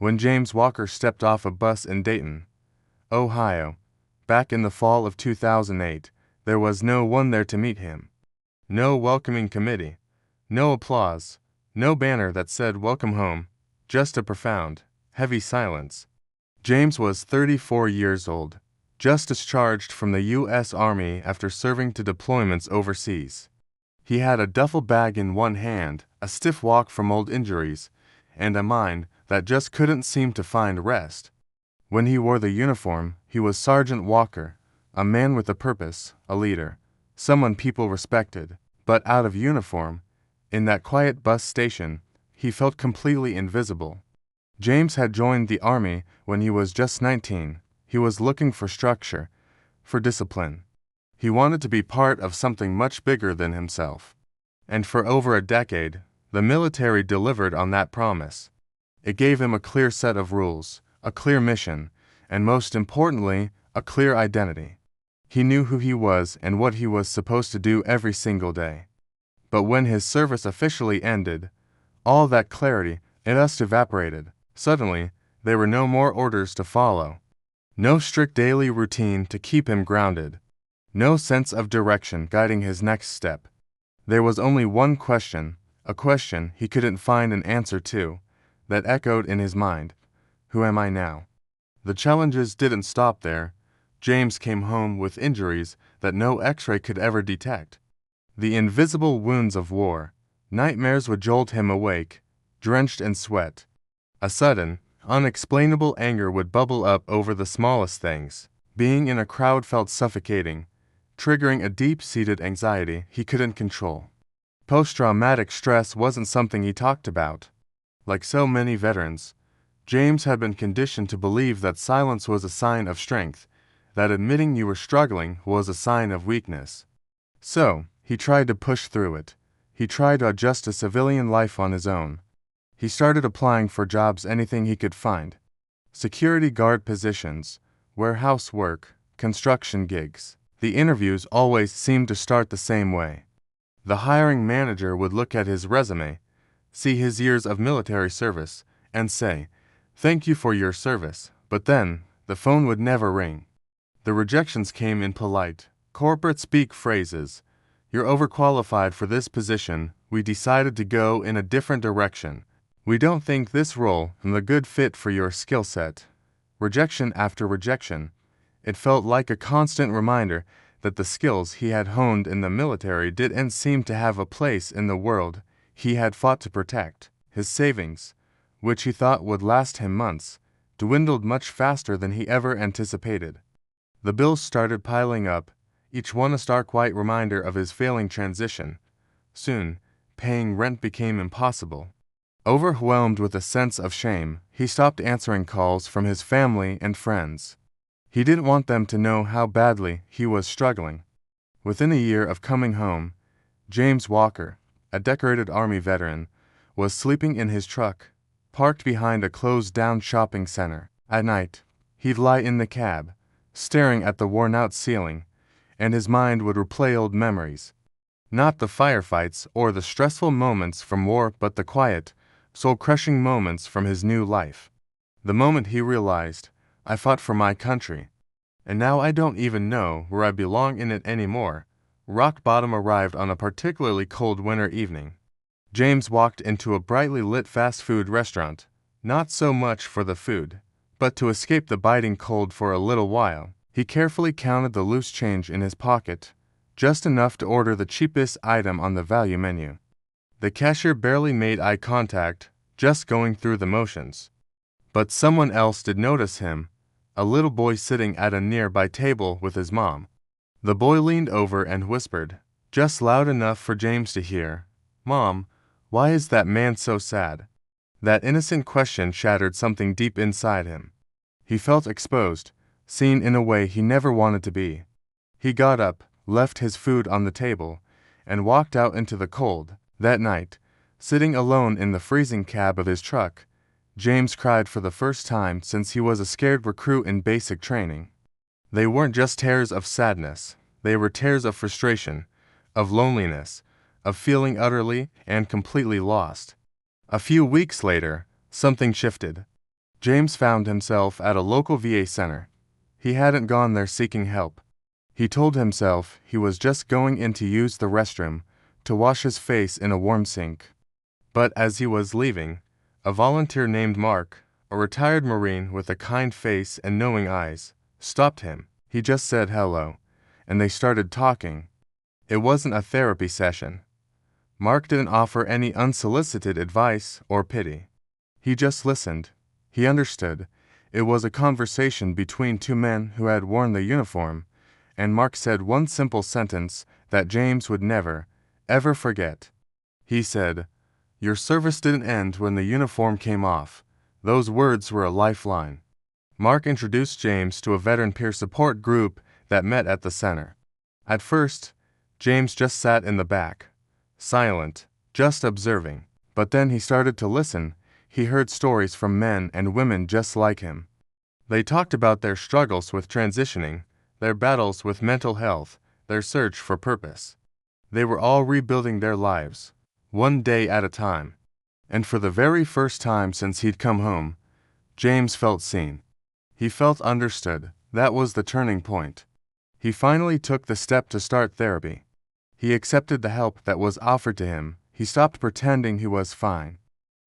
When James Walker stepped off a bus in Dayton, Ohio, back in the fall of 2008, there was no one there to meet him. No welcoming committee, no applause, no banner that said "Welcome home," just a profound, heavy silence. James was 34 years old, just discharged from the U.S. Army after serving to deployments overseas. He had a duffel bag in one hand, a stiff walk from old injuries, and a mind that just couldn't seem to find rest. When he wore the uniform, he was Sergeant Walker, a man with a purpose, a leader, someone people respected. But out of uniform, in that quiet bus station, he felt completely invisible. James had joined the Army when he was just 19. He was looking for structure, for discipline. He wanted to be part of something much bigger than himself. And for over a decade, the military delivered on that promise. It gave him a clear set of rules, a clear mission, and most importantly, a clear identity. He knew who he was and what he was supposed to do every single day. But when his service officially ended, all that clarity, it just evaporated. Suddenly, there were no more orders to follow. No strict daily routine to keep him grounded. No sense of direction guiding his next step. There was only one question, a question he couldn't find an answer to, that echoed in his mind. Who am I now? The challenges didn't stop there. James came home with injuries that no X-ray could ever detect. The invisible wounds of war. Nightmares would jolt him awake, drenched in sweat. A sudden, unexplainable anger would bubble up over the smallest things. Being in a crowd felt suffocating, triggering a deep-seated anxiety he couldn't control. Post-traumatic stress wasn't something he talked about. Like so many veterans, James had been conditioned to believe that silence was a sign of strength, that admitting you were struggling was a sign of weakness. So, he tried to push through it. He tried to adjust to civilian life on his own. He started applying for jobs, anything he could find. Security guard positions, warehouse work, construction gigs. The interviews always seemed to start the same way. The hiring manager would look at his resume, see his years of military service, and say, "Thank you for your service," but then, the phone would never ring. The rejections came in polite, corporate-speak phrases. "You're overqualified for this position. We decided to go in a different direction. We don't think this role is a good fit for your skill set." Rejection after rejection. It felt like a constant reminder that the skills he had honed in the military didn't seem to have a place in the world he had fought to protect. His savings, which he thought would last him months, dwindled much faster than he ever anticipated. The bills started piling up, each one a stark white reminder of his failing transition. Soon, paying rent became impossible. Overwhelmed with a sense of shame, he stopped answering calls from his family and friends. He didn't want them to know how badly he was struggling. Within a year of coming home, James Walker, a decorated Army veteran, was sleeping in his truck, parked behind a closed-down shopping center. At night, he'd lie in the cab, staring at the worn-out ceiling, and his mind would replay old memories. Not the firefights or the stressful moments from war, but the quiet, soul-crushing moments from his new life. The moment he realized, "I fought for my country, and now I don't even know where I belong in it anymore," rock bottom arrived on a particularly cold winter evening. James walked into a brightly lit fast food restaurant, not so much for the food, but to escape the biting cold for a little while. He carefully counted the loose change in his pocket, just enough to order the cheapest item on the value menu. The cashier barely made eye contact, just going through the motions. But someone else did notice him, a little boy sitting at a nearby table with his mom. The boy leaned over and whispered, just loud enough for James to hear, "Mom, why is that man so sad?" That innocent question shattered something deep inside him. He felt exposed, seen in a way he never wanted to be. He got up, left his food on the table, and walked out into the cold. That night, sitting alone in the freezing cab of his truck, James cried for the first time since he was a scared recruit in basic training. They weren't just tears of sadness, they were tears of frustration, of loneliness, of feeling utterly and completely lost. A few weeks later, something shifted. James found himself at a local VA center. He hadn't gone there seeking help. He told himself he was just going in to use the restroom, to wash his face in a warm sink. But as he was leaving, a volunteer named Mark, a retired Marine with a kind face and knowing eyes, stopped him. He just said hello, and they started talking. It wasn't a therapy session. Mark didn't offer any unsolicited advice or pity. He just listened. He understood. It was a conversation between two men who had worn the uniform, and Mark said one simple sentence that James would never, ever forget. He said, "Your service didn't end when the uniform came off." Those words were a lifeline. Mark introduced James to a veteran peer support group that met at the center. At first, James just sat in the back, silent, just observing. But then he started to listen. He heard stories from men and women just like him. They talked about their struggles with transitioning, their battles with mental health, their search for purpose. They were all rebuilding their lives, one day at a time. And for the very first time since he'd come home, James felt seen. He felt understood. That was the turning point. He finally took the step to start therapy. He accepted the help that was offered to him. He stopped pretending he was fine.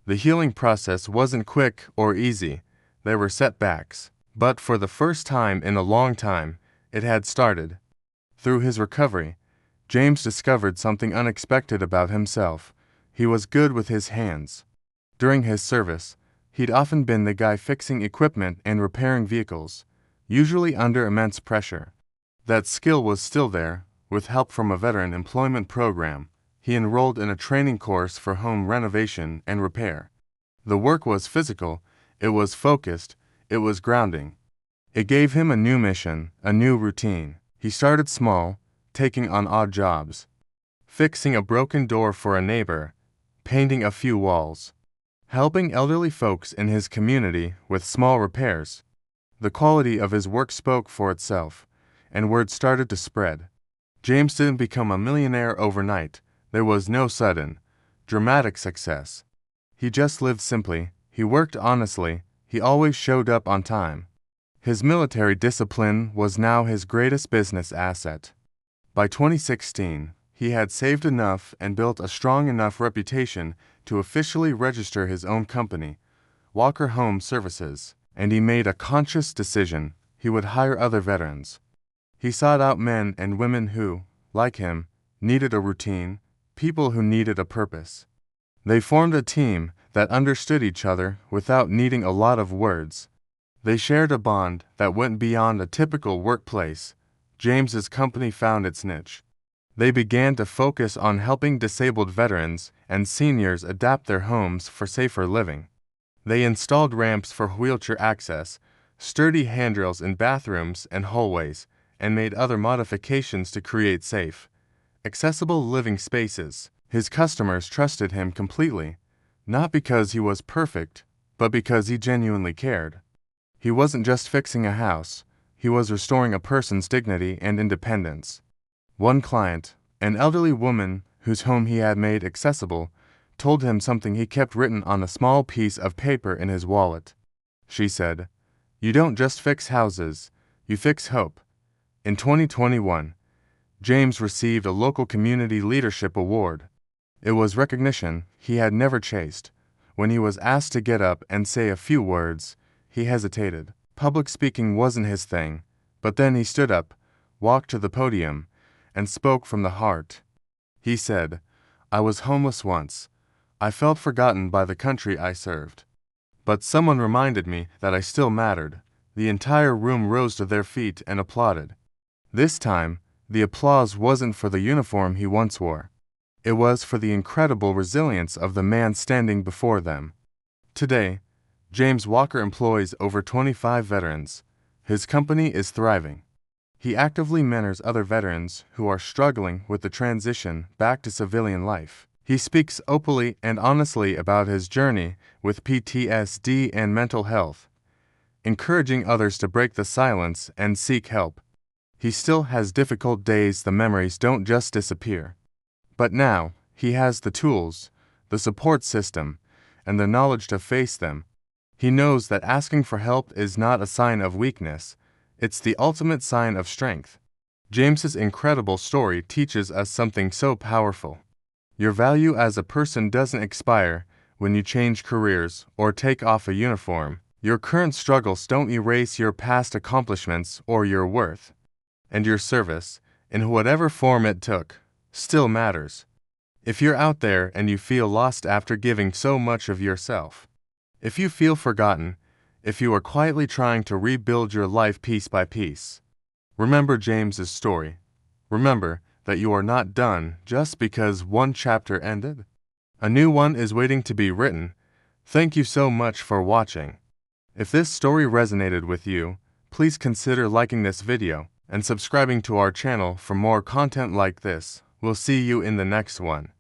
The healing process wasn't quick or easy. There were setbacks. But for the first time in a long time, it had started. Through his recovery, James discovered something unexpected about himself. He was good with his hands. During his service, he'd often been the guy fixing equipment and repairing vehicles, usually under immense pressure. That skill was still there. With help from a veteran employment program, he enrolled in a training course for home renovation and repair. The work was physical, it was focused, it was grounding. It gave him a new mission, a new routine. He started small, taking on odd jobs. Fixing a broken door for a neighbor, painting a few walls, helping elderly folks in his community with small repairs. The quality of his work spoke for itself, and word started to spread. James didn't become a millionaire overnight. There was no sudden, dramatic success. He just lived simply, he worked honestly, he always showed up on time. His military discipline was now his greatest business asset. By 2016, he had saved enough and built a strong enough reputation to officially register his own company, Walker Home Services, and he made a conscious decision. He would hire other veterans. He sought out men and women who, like him, needed a routine, people who needed a purpose. They formed a team that understood each other without needing a lot of words. They shared a bond that went beyond a typical workplace. James's company found its niche. They began to focus on helping disabled veterans and seniors adapt their homes for safer living. They installed ramps for wheelchair access, sturdy handrails in bathrooms and hallways, and made other modifications to create safe, accessible living spaces. His customers trusted him completely, not because he was perfect, but because he genuinely cared. He wasn't just fixing a house, he was restoring a person's dignity and independence. One client, an elderly woman whose home he had made accessible, told him something he kept written on a small piece of paper in his wallet. She said, "You don't just fix houses, you fix hope." In 2021, James received a local community leadership award. It was recognition he had never chased. When he was asked to get up and say a few words, he hesitated. Public speaking wasn't his thing, but then he stood up, walked to the podium, and spoke from the heart. He said, "I was homeless once. I felt forgotten by the country I served. But someone reminded me that I still mattered." The entire room rose to their feet and applauded. This time, the applause wasn't for the uniform he once wore. It was for the incredible resilience of the man standing before them. Today, James Walker employs over 25 veterans. His company is thriving. He actively mentors other veterans who are struggling with the transition back to civilian life. He speaks openly and honestly about his journey with PTSD and mental health, encouraging others to break the silence and seek help. He still has difficult days. The memories don't just disappear. But now, he has the tools, the support system, and the knowledge to face them. He knows that asking for help is not a sign of weakness, it's the ultimate sign of strength. James's incredible story teaches us something so powerful. Your value as a person doesn't expire when you change careers or take off a uniform. Your current struggles don't erase your past accomplishments or your worth. And your service, in whatever form it took, still matters. If you're out there and you feel lost after giving so much of yourself, if you feel forgotten, if you are quietly trying to rebuild your life piece by piece, remember James's story. Remember that you are not done just because one chapter ended. A new one is waiting to be written. Thank you so much for watching. If this story resonated with you, please consider liking this video and subscribing to our channel for more content like this. We'll see you in the next one.